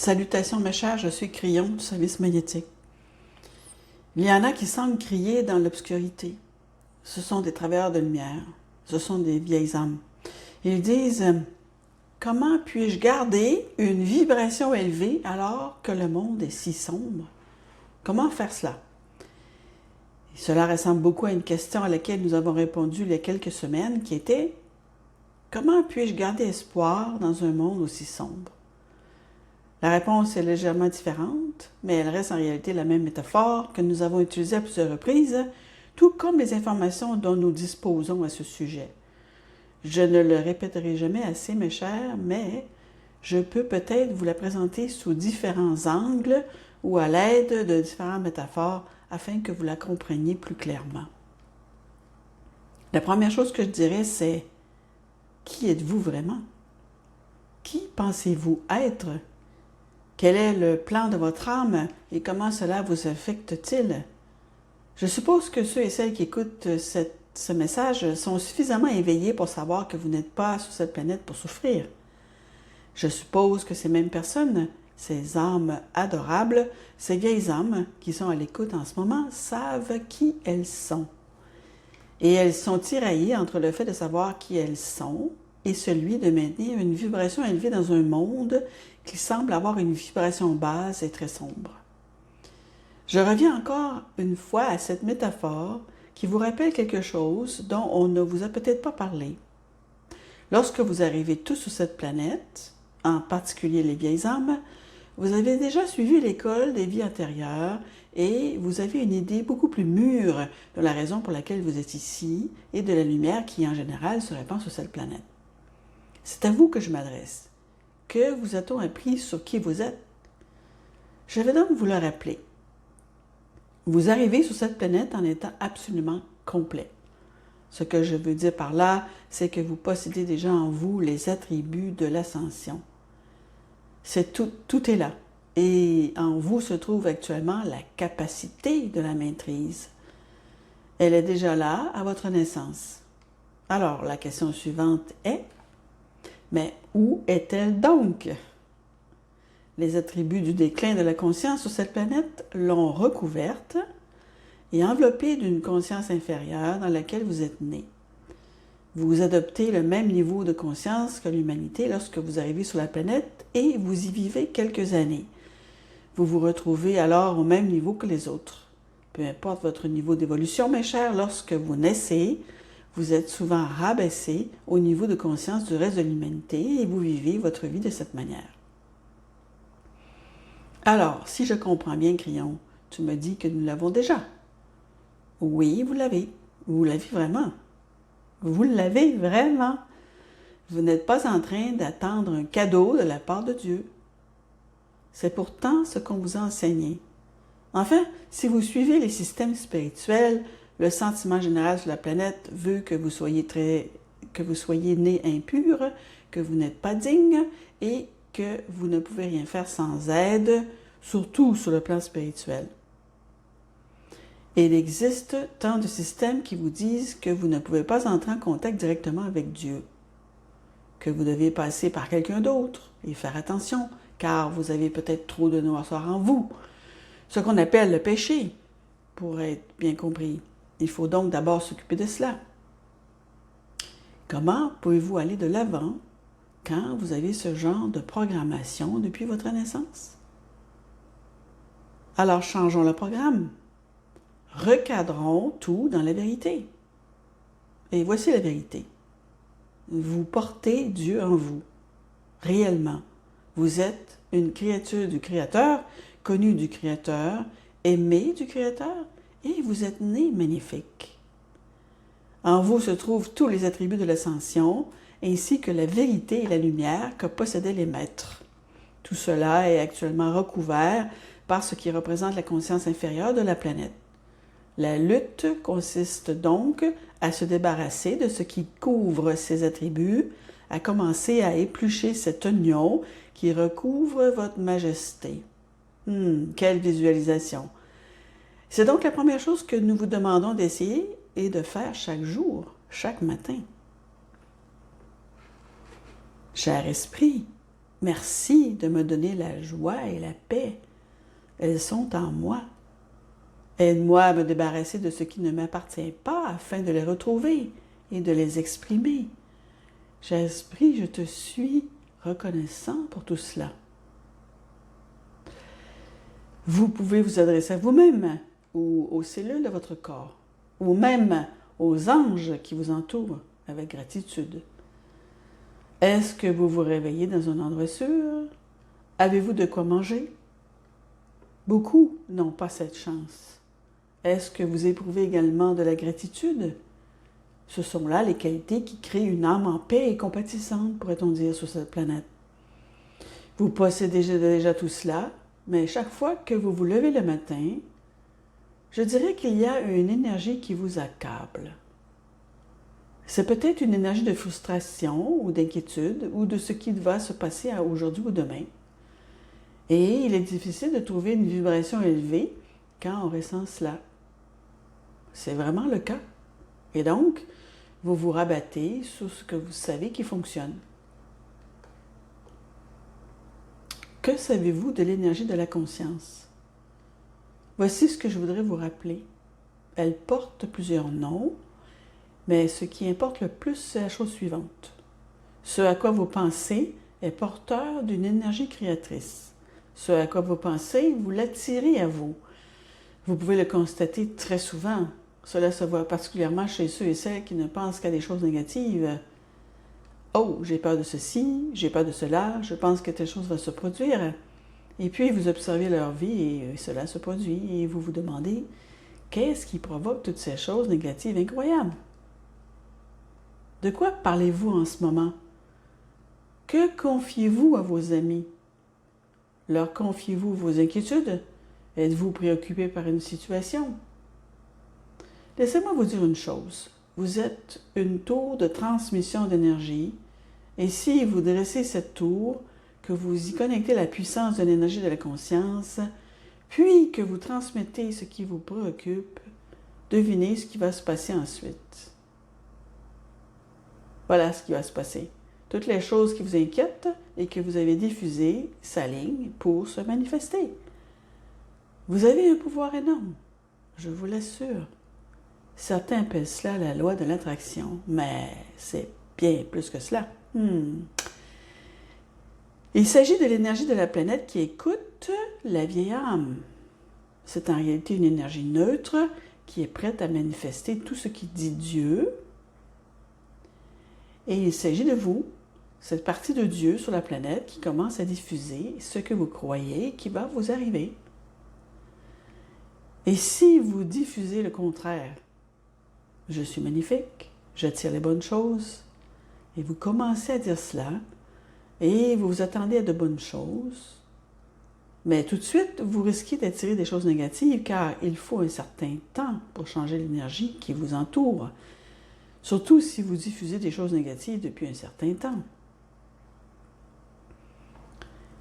Salutations mes chers, je suis Crillon du service magnétique. Il y en a qui semblent crier dans l'obscurité. Ce sont des travailleurs de lumière, ce sont des vieilles âmes. Ils disent « Comment puis-je garder une vibration élevée alors que le monde est si sombre? Comment faire cela? » Cela ressemble beaucoup à une question à laquelle nous avons répondu il y a quelques semaines qui était « Comment puis-je garder espoir dans un monde aussi sombre? » La réponse est légèrement différente, mais elle reste en réalité la même métaphore que nous avons utilisée à plusieurs reprises, tout comme les informations dont nous disposons à ce sujet. Je ne le répéterai jamais assez, mes chers, mais je peux peut-être vous la présenter sous différents angles ou à l'aide de différentes métaphores afin que vous la compreniez plus clairement. La première chose que je dirais, c'est « Qui êtes-vous vraiment? Qui pensez-vous être? Quel est le plan de votre âme et comment cela vous affecte-t-il? » Je suppose que ceux et celles qui écoutent ce message sont suffisamment éveillés pour savoir que vous n'êtes pas sur cette planète pour souffrir. Je suppose que ces mêmes personnes, ces âmes adorables, ces vieilles âmes qui sont à l'écoute en ce moment, savent qui elles sont. Et elles sont tiraillées entre le fait de savoir qui elles sont et celui de maintenir une vibration élevée dans un monde qui semble avoir une vibration basse et très sombre. Je reviens encore une fois à cette métaphore qui vous rappelle quelque chose dont on ne vous a peut-être pas parlé. Lorsque vous arrivez tous sur cette planète, en particulier les vieilles âmes, vous avez déjà suivi l'école des vies antérieures et vous avez une idée beaucoup plus mûre de la raison pour laquelle vous êtes ici et de la lumière qui, en général, se répand sur cette planète. C'est à vous que je m'adresse. Que vous a-t-on appris sur qui vous êtes? Je vais donc vous le rappeler. Vous arrivez sur cette planète en étant absolument complet. Ce que je veux dire par là, c'est que vous possédez déjà en vous les attributs de l'ascension. C'est tout est là. Et en vous se trouve actuellement la capacité de la maîtrise. Elle est déjà là à votre naissance. Alors, la question suivante est, mais où est-elle donc? Les attributs du déclin de la conscience sur cette planète l'ont recouverte et enveloppée d'une conscience inférieure dans laquelle vous êtes né. Vous adoptez le même niveau de conscience que l'humanité lorsque vous arrivez sur la planète et vous y vivez quelques années. Vous vous retrouvez alors au même niveau que les autres. Peu importe votre niveau d'évolution, mes chers, lorsque vous naissez, vous êtes souvent rabaissé au niveau de conscience du reste de l'humanité et vous vivez votre vie de cette manière. Alors, si je comprends bien, Crillon, tu me dis que nous l'avons déjà. Oui, vous l'avez. Vous l'avez vraiment. Vous l'avez vraiment. Vous n'êtes pas en train d'attendre un cadeau de la part de Dieu. C'est pourtant ce qu'on vous a enseigné. Enfin, si vous suivez les systèmes spirituels, le sentiment général sur la planète veut que vous soyez né impur, que vous n'êtes pas digne et que vous ne pouvez rien faire sans aide, surtout sur le plan spirituel. Et il existe tant de systèmes qui vous disent que vous ne pouvez pas entrer en contact directement avec Dieu, que vous devez passer par quelqu'un d'autre et faire attention, car vous avez peut-être trop de noirceur en vous, ce qu'on appelle le péché, pour être bien compris. Il faut donc d'abord s'occuper de cela. Comment pouvez-vous aller de l'avant quand vous avez ce genre de programmation depuis votre naissance? Alors changeons le programme. Recadrons tout dans la vérité. Et voici la vérité. Vous portez Dieu en vous, réellement. Vous êtes une créature du Créateur, connue du Créateur, aimée du Créateur, et vous êtes né magnifique. En vous se trouvent tous les attributs de l'ascension, ainsi que la vérité et la lumière que possédaient les maîtres. Tout cela est actuellement recouvert par ce qui représente la conscience inférieure de la planète. La lutte consiste donc à se débarrasser de ce qui couvre ces attributs, à commencer à éplucher cet oignon qui recouvre votre majesté. Quelle visualisation! C'est donc la première chose que nous vous demandons d'essayer et de faire chaque jour, chaque matin. Cher esprit, Merci de me donner la joie et la paix. Elles sont en moi. Aide-moi à me débarrasser de ce qui ne m'appartient pas afin de les retrouver et de les exprimer. Cher Esprit, je te suis reconnaissant pour tout cela. Vous pouvez vous adresser à vous-même ou aux cellules de votre corps, ou même aux anges qui vous entourent avec gratitude. Est-ce que vous vous réveillez dans un endroit sûr? Avez-vous de quoi manger? Beaucoup n'ont pas cette chance. Est-ce que vous éprouvez également de la gratitude? Ce sont là les qualités qui créent une âme en paix et compatissante, pourrait-on dire, sur cette planète. Vous possédez déjà tout cela, mais chaque fois que vous vous levez le matin, je dirais qu'il y a une énergie qui vous accable. C'est peut-être une énergie de frustration ou d'inquiétude ou de ce qui va se passer aujourd'hui ou demain. Et il est difficile de trouver une vibration élevée quand on ressent cela. C'est vraiment le cas. Et donc, vous vous rabattez sur ce que vous savez qui fonctionne. Que savez-vous de l'énergie de la conscience? Voici ce que je voudrais vous rappeler. Elle porte plusieurs noms, mais ce qui importe le plus, c'est la chose suivante. Ce à quoi vous pensez est porteur d'une énergie créatrice. Ce à quoi vous pensez, vous l'attirez à vous. Vous pouvez le constater très souvent. Cela se voit particulièrement chez ceux et celles qui ne pensent qu'à des choses négatives. Oh, j'ai peur de ceci, j'ai peur de cela, je pense que telle chose va se produire. Et puis vous observez leur vie et cela se produit et vous vous demandez qu'est-ce qui provoque toutes ces choses négatives incroyables? De quoi parlez-vous en ce moment? Que confiez-vous à vos amis? Leur confiez-vous vos inquiétudes? Êtes-vous préoccupé par une situation? Laissez-moi vous dire une chose. Vous êtes une tour de transmission d'énergie et si vous dressez cette tour, que vous y connectez la puissance de l'énergie de la conscience, puis que vous transmettez ce qui vous préoccupe, devinez ce qui va se passer ensuite. Voilà ce qui va se passer. Toutes les choses qui vous inquiètent et que vous avez diffusées s'alignent pour se manifester. Vous avez un pouvoir énorme, je vous l'assure. Certains appellent cela la loi de l'attraction, mais c'est bien plus que cela. Il s'agit de l'énergie de la planète qui écoute la vieille âme. C'est en réalité une énergie neutre qui est prête à manifester tout ce qui dit Dieu. Et il s'agit de vous, cette partie de Dieu sur la planète qui commence à diffuser ce que vous croyez qui va vous arriver. Et si vous diffusez le contraire, je suis magnifique, j'attire les bonnes choses, et vous commencez à dire cela, et vous vous attendez à de bonnes choses, mais tout de suite, vous risquez d'attirer des choses négatives car il faut un certain temps pour changer l'énergie qui vous entoure, surtout si vous diffusez des choses négatives depuis un certain temps.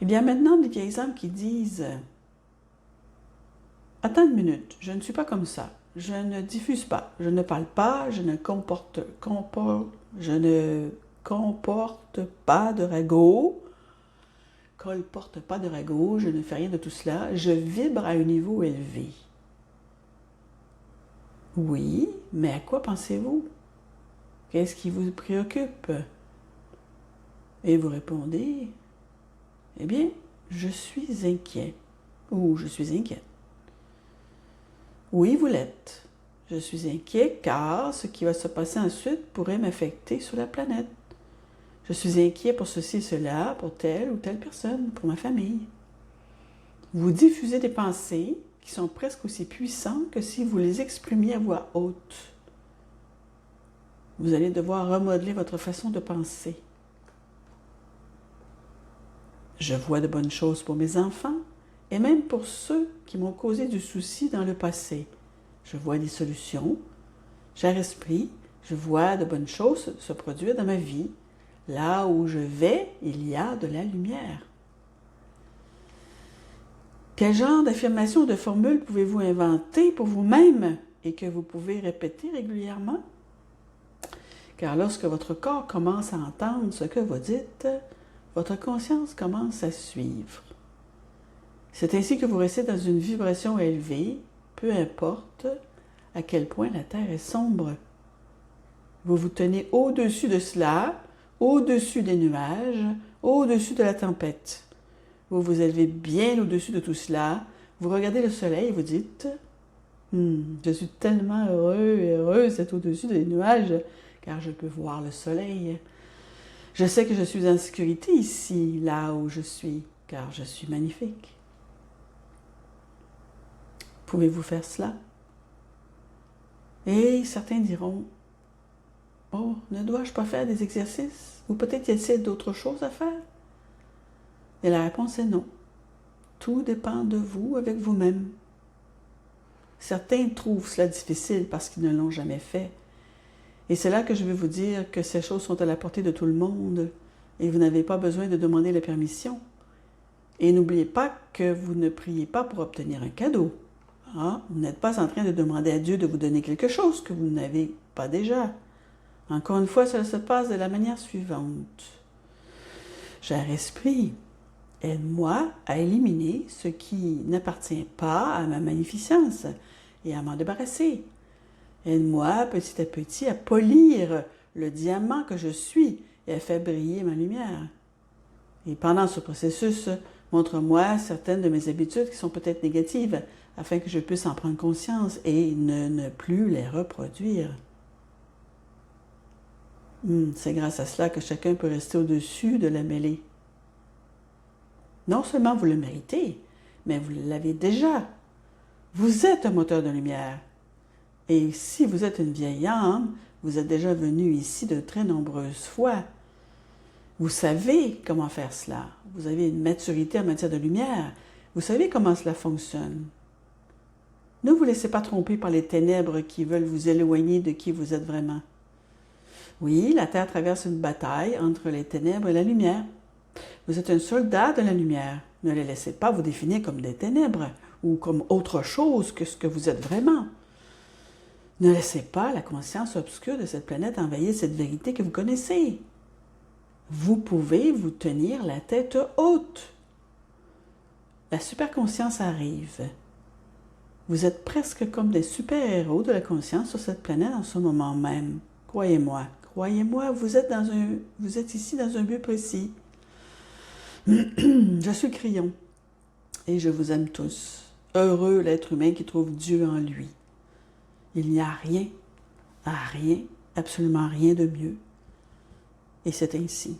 Il y a maintenant des vieilles âmes qui disent « Attends une minute, je ne suis pas comme ça, je ne diffuse pas, je ne parle pas, je ne comporte pas de ragot, colporte pas de ragot, je ne fais rien de tout cela, je vibre à un niveau élevé. » Oui, mais à quoi pensez-vous? Qu'est-ce qui vous préoccupe? Et vous répondez, eh bien, je suis inquiet ou je suis inquiète. Oui, vous l'êtes. Je suis inquiet car ce qui va se passer ensuite pourrait m'affecter sur la planète. Je suis inquiet pour ceci et cela, pour telle ou telle personne, pour ma famille. Vous diffusez des pensées qui sont presque aussi puissantes que si vous les exprimiez à voix haute. Vous allez devoir remodeler votre façon de penser. Je vois de bonnes choses pour mes enfants et même pour ceux qui m'ont causé du souci dans le passé. Je vois des solutions. Cher esprit, je vois de bonnes choses se produire dans ma vie. Là où je vais, il y a de la lumière. Quel genre d'affirmation ou de formule pouvez-vous inventer pour vous-même et que vous pouvez répéter régulièrement? Car lorsque votre corps commence à entendre ce que vous dites, votre conscience commence à suivre. C'est ainsi que vous restez dans une vibration élevée, peu importe à quel point la Terre est sombre. Vous vous tenez au-dessus de cela, au-dessus des nuages, au-dessus de la tempête. Vous vous élevez bien au-dessus de tout cela, vous regardez le soleil et vous dites « Je suis tellement heureux et heureuse d'être au-dessus des nuages, car je peux voir le soleil. Je sais que je suis en sécurité ici, là où je suis, car je suis magnifique. » Pouvez-vous faire cela? Et certains diront « Oh, ne dois-je pas faire des exercices? Ou peut-être y a-t-il d'autres choses à faire? » Et la réponse est non. Tout dépend de vous avec vous-même. Certains trouvent cela difficile parce qu'ils ne l'ont jamais fait. Et c'est là que je veux vous dire que ces choses sont à la portée de tout le monde et vous n'avez pas besoin de demander la permission. Et n'oubliez pas que vous ne priez pas pour obtenir un cadeau. Hein? Vous n'êtes pas en train de demander à Dieu de vous donner quelque chose que vous n'avez pas déjà. Encore une fois, cela se passe de la manière suivante. Cher esprit, aide-moi à éliminer ce qui n'appartient pas à ma magnificence et à m'en débarrasser. Aide-moi petit à petit à polir le diamant que je suis et à faire briller ma lumière. Et pendant ce processus, montre-moi certaines de mes habitudes qui sont peut-être négatives afin que je puisse en prendre conscience et ne plus les reproduire. C'est grâce à cela que chacun peut rester au-dessus de la mêlée. Non seulement vous le méritez, mais vous l'avez déjà. Vous êtes un moteur de lumière. Et si vous êtes une vieille âme, vous êtes déjà venu ici de très nombreuses fois. Vous savez comment faire cela. Vous avez une maturité en matière de lumière. Vous savez comment cela fonctionne. Ne vous laissez pas tromper par les ténèbres qui veulent vous éloigner de qui vous êtes vraiment. Oui, la Terre traverse une bataille entre les ténèbres et la lumière. Vous êtes un soldat de la lumière. Ne les laissez pas vous définir comme des ténèbres ou comme autre chose que ce que vous êtes vraiment. Ne laissez pas la conscience obscure de cette planète envahir cette vérité que vous connaissez. Vous pouvez vous tenir la tête haute. La superconscience arrive. Vous êtes presque comme des super-héros de la conscience sur cette planète en ce moment même. Croyez-moi, vous êtes ici dans un but précis. Je suis Crillon et je vous aime tous. Heureux l'être humain qui trouve Dieu en lui. Il n'y a rien, absolument rien de mieux. Et c'est ainsi.